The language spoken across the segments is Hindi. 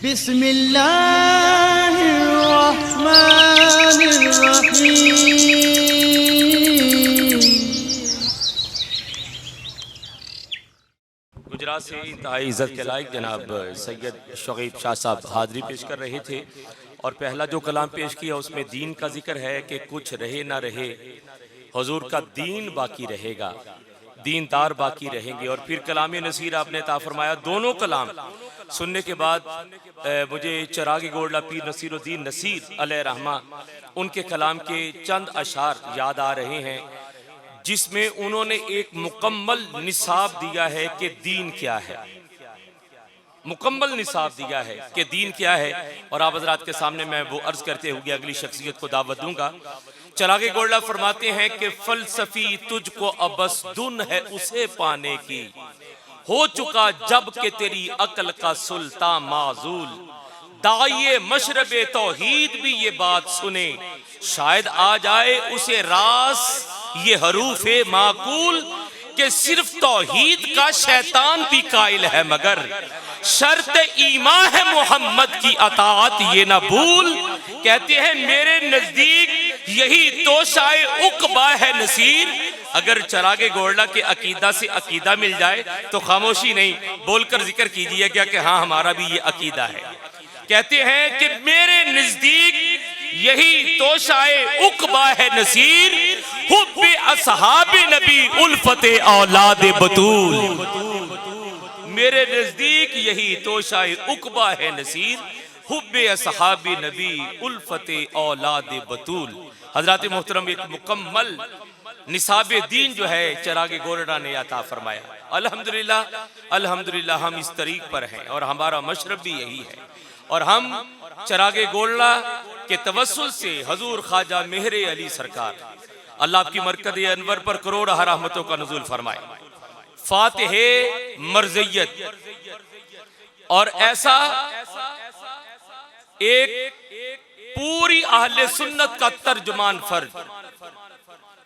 गुजरात से इंतहाई इज़्ज़त के लायक जनाब सैयद शकीब शाह साहब हाज़री पेश कर रहे थे और पहला जो कलाम पेश किया उसमें दीन का जिक्र है कि कुछ रहे ना रहे हुजूर का दीन बाकी रहेगा, दीनदार बाकी रहेंगे। और फिर कलाम नसीर आपने अता फरमाया। दोनों कलाम सुनने के बाद मुझे चिराग गोल्डा पीर नसीरुद्दीन नसीर अलैहि रहमा उनके कलाम के चंद अशार याद आ रहे हैं जिसमें उन्होंने एक मुकम्मल निसाब दिया है कि दीन क्या है, मुकम्मल निसाब दिया है कि दीन क्या है। और आप हज़रात के सामने मैं वो अर्ज करते हुए अगली शख्सियत को दावत दूंगा। चिराग गोल्डा फरमाते हैं कि फलसफी तुझको अबस दुन है उसे पाने की, हो चुका जब के तेरी अकल का सुल्तान माजूल, दाइये मशरबे तौहीद भी ये बात सुने, शायद आ जाए उसे रास ये हरूफे माकूल, कि सिर्फ तौहीद का शैतान भी कायल है मगर शर्त ईमान है मोहम्मद की अताअत ये ना भूल। कहते हैं मेरे नजदीक यही तोशाए उकबा है नसीर। अगर चिराग गोल्डा के अकीदा से अकीदा मिल जाए तो खामोशी नहीं, बोलकर जिक्र कीजिएगा कि हाँ हमारा भी ये अकीदा है। कहते हैं कि मेरे नजदीक यही तोशाए उकबा है नसीर, हुब्बे असहाबे नबी उल्फते औलाद बतूल। मेरे नजदीक यही तोशाए उकबा है नसीर, हुब्बे असहाबे नबी उल्फते औलाद बतूल। हजरत मोहतरम एक मुकम्मल निसाबे दीन जो है चिराग गोल्डा ने अता फरमाया। अल्हम्दुलिल्लाह अल्हम्दुलिल्लाह हम इस तरीक पर हैं और हमारा मशरब भी यही है। और हम चिराग गोल्डा के तवस्सुल से हजूर ख्वाजा मेहरे अली सरकार अल्लाह आपकी मरकद अनवर पर करोड़ रहमतों का नुज़ूल फरमाए, फातिहे मर्ज़ियत और ऐसा एक पूरी अहले सुन्नत का तर्जुमान फर्द।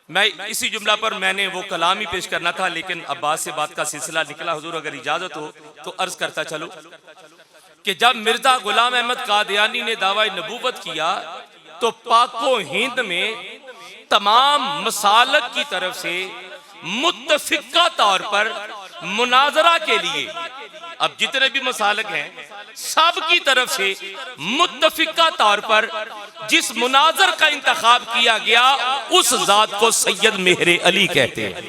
मैं इसी जुमला पर मैंने वो कलाम ही पेश करना था लेकिन अब्बास से बात का सिलसिला निकला। हुजूर अगर इजाजत हो तो अर्ज करता चलो कि जब मिर्जा गुलाम अहमद कादियानी ने दावा नबूवत किया तो पाको हिंद में तमाम मसालक की तरफ से मुत्तफिका तौर पर मुनाजरा के लिए, अब जितने भी मसालक हैं सब की तरफ से मुत्तफिका तौर पर जिस मुनाजर का इंतखाब किया गया उस जात को सैयद मेहरे अली कहते हैं।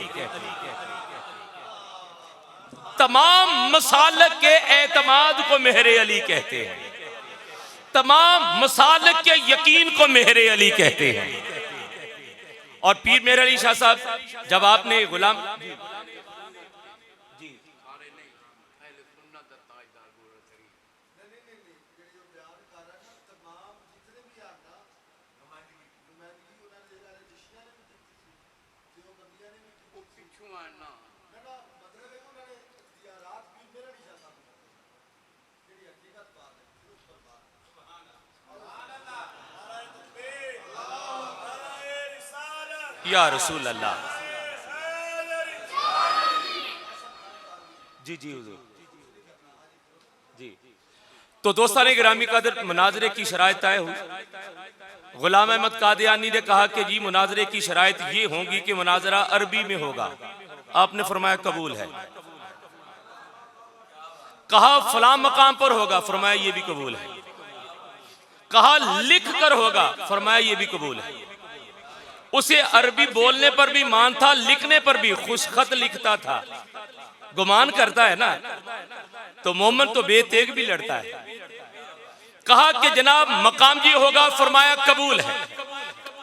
तमाम मसालक के एतमाद को मेहरे अली कहते हैं, तमाम मसालक के यकीन को मेहरे अली कहते हैं। और पीर मेहर अली शाह साहब जब आपने गुलाम या रसूल अल्लाह जी जी हुजूर जी। तो दोस्तान गिरामी कदर मुनाजरे की शराइत तय हुई। गुलाम अहमद कादियानी ने कहा कि जी मुनाजरे की शराइत ये होगी कि मुनाजरा अरबी में होगा। आपने फरमाया कबूल है। कहा फलां मकाम पर होगा, फरमाया ये भी कबूल है। कहा लिख कर होगा, फरमाया ये भी कबूल है। उसे अरबी बोलने पर भी मान था, लिखने पर भी खुशखत लिखता था। गुमान करता है ना तो मोमन तो बेतेग भी लड़ता है। कहा कि जनाब मकाम जी होगा, फरमाया कबूल है।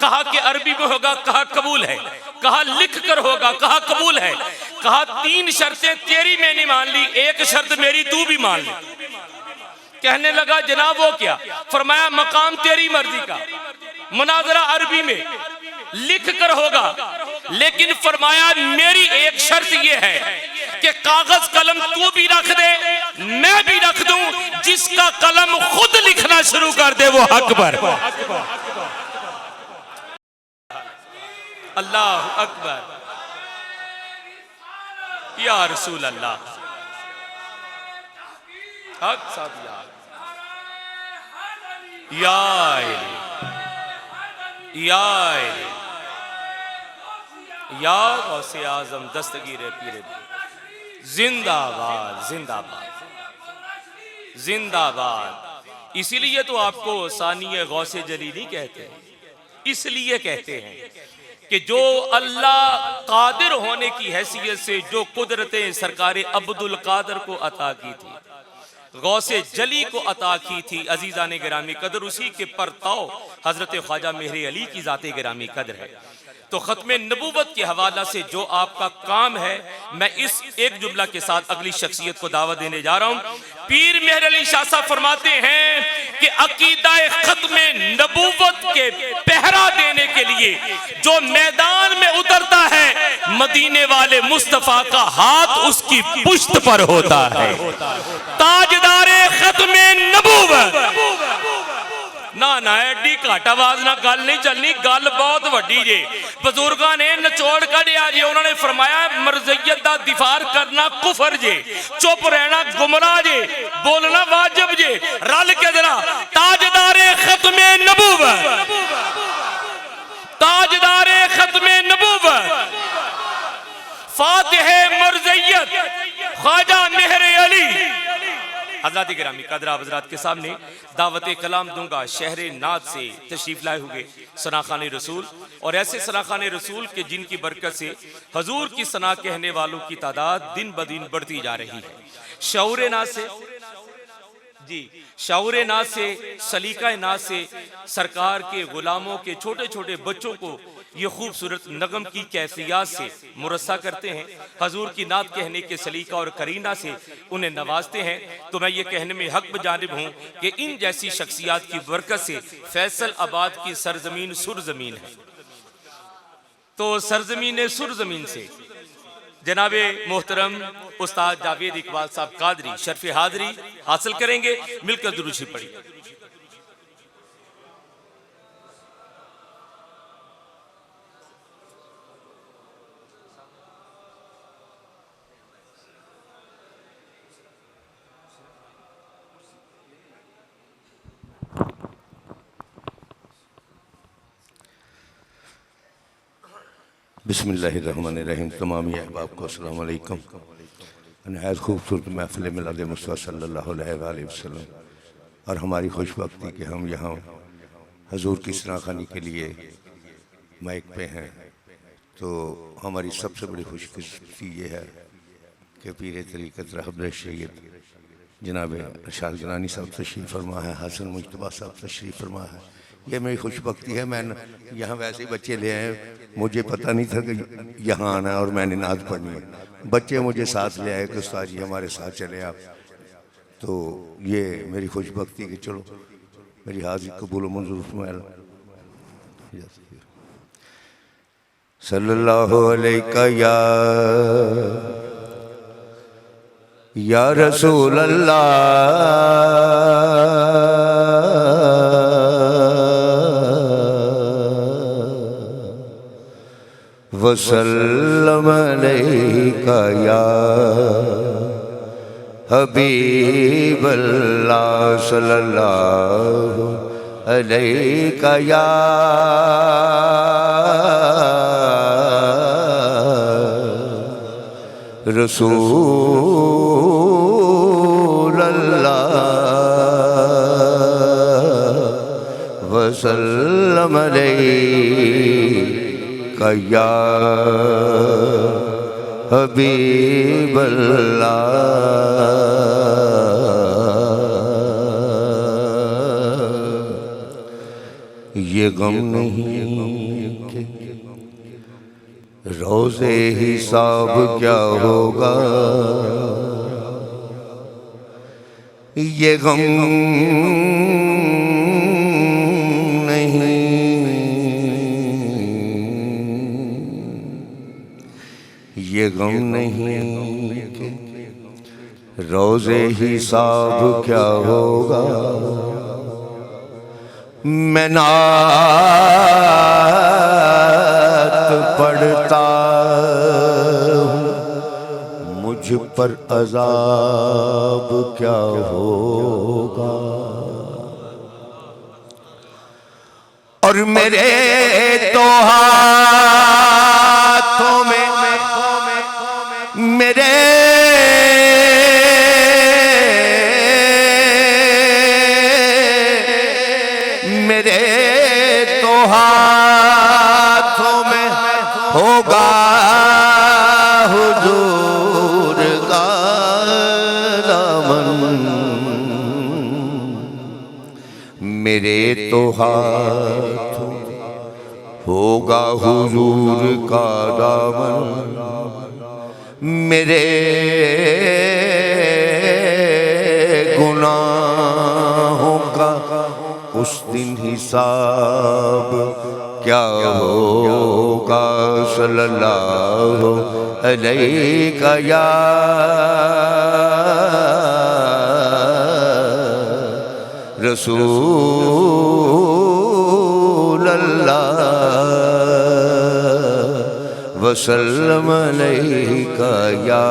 कहा कि अरबी में होगा, कहा कबूल है। कहा लिख कर होगा, कहा कबूल है। कहा तीन शर्तें तेरी मैंने मान ली, एक शर्त मेरी तू भी मान ली। कहने लगा जनाब वो क्या? फरमाया मकाम तेरी मर्जी का, मुनाजरा अरबी में, लिख कर होगा, लेकिन फरमाया मेरी एक शर्त यह है कि कागज कलम तू भी रख दे, मैं भी रख दूं, जिसका कलम खुद लिखना शुरू कर दे वो हक पर। अल्लाह अकबर, या रसूल अल्लाह। हक साहब यार या या या गौसे आजम दस्तगीर पीर जिंदाबाद जिंदाबाद जिंदाबाद। इसीलिए तो आपको सानिए गौसे जली नहीं कहते, इसलिए कहते हैं कि जो अल्लाह कादिर होने की हैसियत से जो कुदरतें सरकार अब्दुल कादर को अता की थी, गौसे जली को अता की थी, अजीजा ने गिरामी कदर उसी के परताव हजरत ख्वाजा मेहर अली की जाते गिरामी कदर है। तो खत्मे नबूवत के हवाला से जो आपका काम है, मैं इस एक जुमला के साथ अगली शख्सियत को दावत देने जा रहा हूं। पीर मेहर अली शाह साहब फरमाते हैं कि अकीदाए खत्मे नबूवत के पहरा देने के लिए जो मैदान में उतरता है, मदीने वाले मुस्तफा का हाथ उसकी पुश्त पर होता है। ताजदारे खत्मे नबूवत ना ना एडी घट आवाज ना गल नहीं चलनी, गल बहुत वड्डी जे। बुजुर्गां ने निचोड़ कढ़िया जे, उन्होंने फरमाया मरज़ियत दा दिफार करना कुफर जे, चुप रहना गुमराह जे, बोलना वाजिब जे। रल के जरा ताजदारे खत्मे नबूवत, ताजदारे खत्मे नबूवत, फातिहे मरज़ियत ख्वाजा मेहर अली। हज़रात गिरामी कदर आप हज़रात के सामने दावत कलाम दूंगा शहर नाद से तशरीफ लाए हुए सनाखाने रसूल, और ऐसे सनाखाने रसूल के जिनकी बरकत से हजूर की सना कहने वालों की तादाद दिन ब दिन बढ़ती जा रही है। शऊर नाज से जी, शऊर नाज से, सलीका नाज से सरकार के गुलामों के छोटे छोटे बच्चों को ये खूबसूरत नगम की कैफियत से मुरस्सा करते हैं, हजूर की नात कहने के सलीका और करीना से उन्हें नवाजते हैं। तो मैं ये कहने में हक बजानिब हूँ कि इन जैसी शख्सियात की बरकत से फैसल आबाद की सरजमीन सुरजमीन है। तो सरजमीन सुरजमीन से जनाबे मोहतरम उस्ताद जावेद इकबाल साहब कादरी शर्फ हाजरी हासिल करेंगे। मिलकर दुरूद शरीफ पढ़िए। बिस्मिल्लाहिर्रहमानिर्रहीम। तमाम अहबाब को अस्सलाम वालेकुम। नहायत खूबसूरत महफिल मिलाद मुस्तफ़ा सल्लल्लाहु अलैहि वसल्लम, और हमारी खुशबख्ती कि हम यहाँ हजूर की सनाखानी के लिए माइक पे हैं। तो हमारी सबसे बड़ी खुशकिस्मती ये है कि पीर तरीक़त रहबर सैयद जनाब अरशाद गिलानी साहब तशरीफ़ फरमा है, हसन मुज्तबा साहब तशरीफ़ फरमा है। ये मेरी खुशबख्ती है। मैं यहाँ वैसे ही बच्चे ले आए, मुझे पता नहीं था कि यहाँ आना है और मैंने नात पढ़नी है। बच्चे मुझे साथ ले आए कि उस्ताद जी हमारे साथ चले आप। तो ये मेरी खुशबख्ती कि चलो मेरी हाजिरी कबूल मंजूर फरमाया। सल्लल्लाहु अलैहि या रसूल अल्लाह वसल्लम अलैका या हबीब अल्लाह सल्लल्लाहु अलैका या रसूल अल्लाह वसल्लम अलैका या हबीब अल्लाह। ये गम नहीं कि रोज़े हिसाब क्या होगा, ये गम नहीं, ये गम नहीं कि रोज़े हिसाब क्या होगा। मैं नात पढ़ता हूँ, मुझ पर अज़ाब क्या होगा। और मेरे तो हाथों में मेरे तो हाथों में होगा हुजूर का दामन, मेरे तो हाथों होगा हुजूर का दामन, मेरे गुनाहों का उस दिन हिसाब क्या होगा। सल्लल्लाहु अलैहि या रसूल अल्लाह वसल्लम अलैका या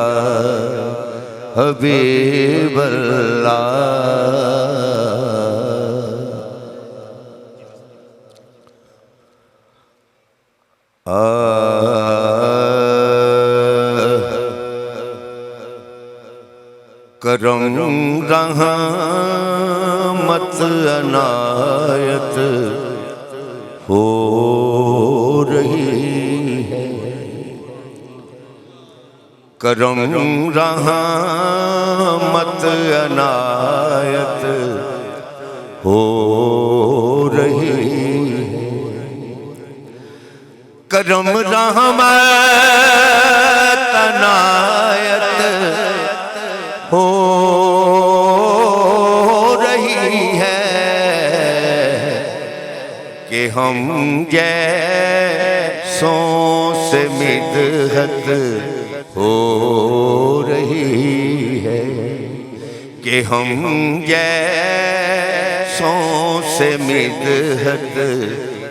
हबीब अल्लाह। करम रहमत अनायत हो रही है, करम रहमत अनायत हो रही है, करम रहमत अनायत हो रही है कि हम जैसों से मिदहत हो रही है, कि हम जैसों से मिदहत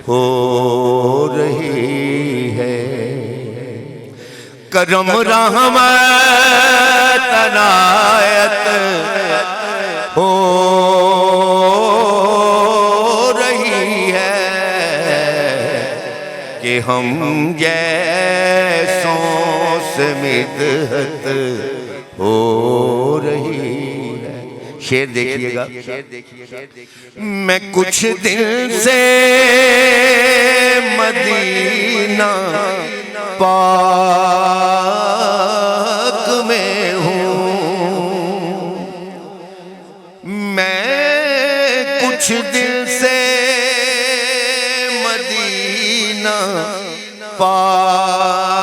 हो रही है। करम रहमत अनायत हो रही है कि हम जैसों से मिदहत हो रही है। शेर देखिएगा, मैं कुछ दिन से मदीना पाक में हूँ, मैं कुछ दिन से मदीना पाक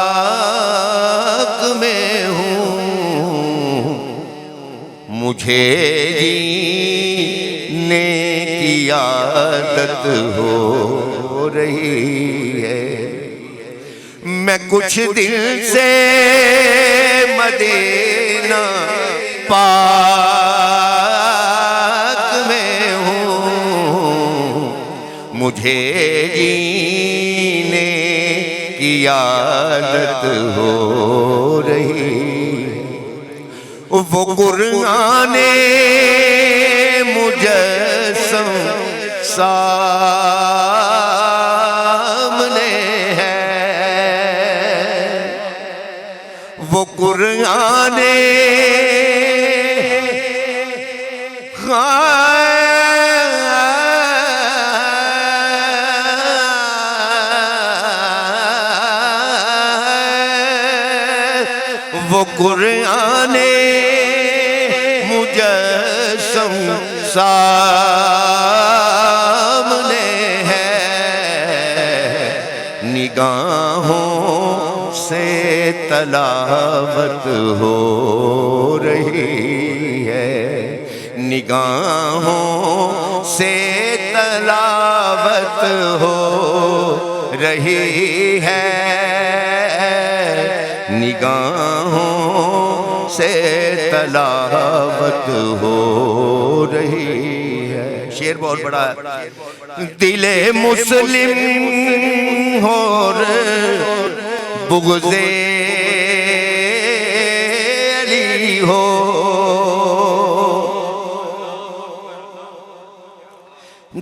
में हूँ, मुझे जीने की आदत हो रही है। मैं कुछ दिन से मदीना पाक में हूँ, मुझे जीने की आदत हो रही। वो कुराने मुजस्सम सामने है, वो कुराने वो कुराने मुजस्सम सामने है, निगाहों से तलावत हो रही है, निगाहों से तलावत हो रही है, निगाहों से तलावत हो रही है। शेर बहुत बड़ा है। दिले मुस्लिम और बुग़्ज़े अली हो,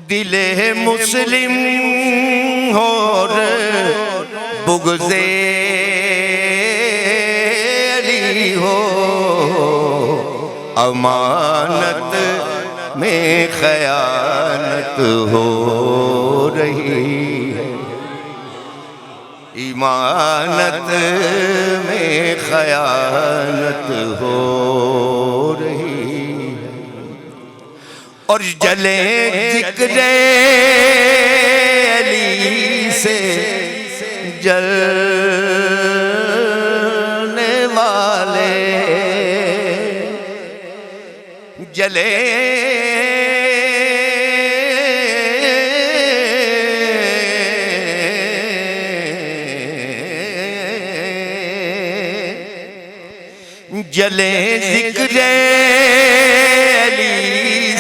दिले मुस्लिम और बुग़्ज़े अली हो, अमानत में खयानत हो रही है, ईमानत में खयानत हो रही है। और जले जिक्रे अली से जलने वाले, जले जले जिक्रे अली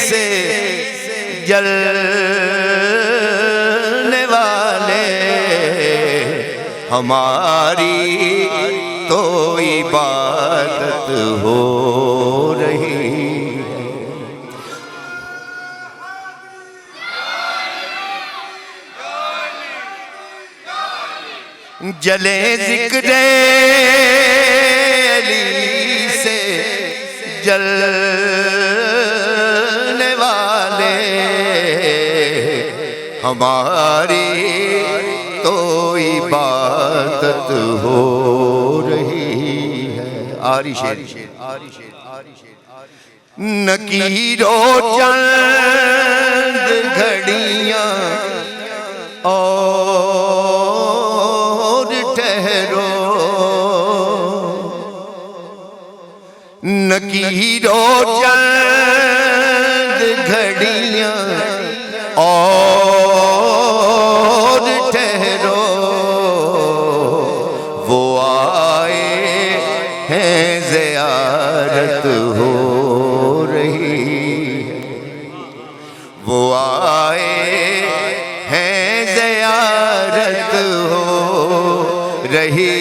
से जलने वाले, हमारी तो इबादत हो रही है। जले जिक्रे अली से जलने वाले, हमारी तो इबादत हो रही है। आरी शेर नकीरो चंद घड़ियां और ठहरो, नकीरो चंद घड़ियां और ठहरो, वो आए हैं ज़ियारत हो रही है, वो आए हैं ज़ियारत हो रही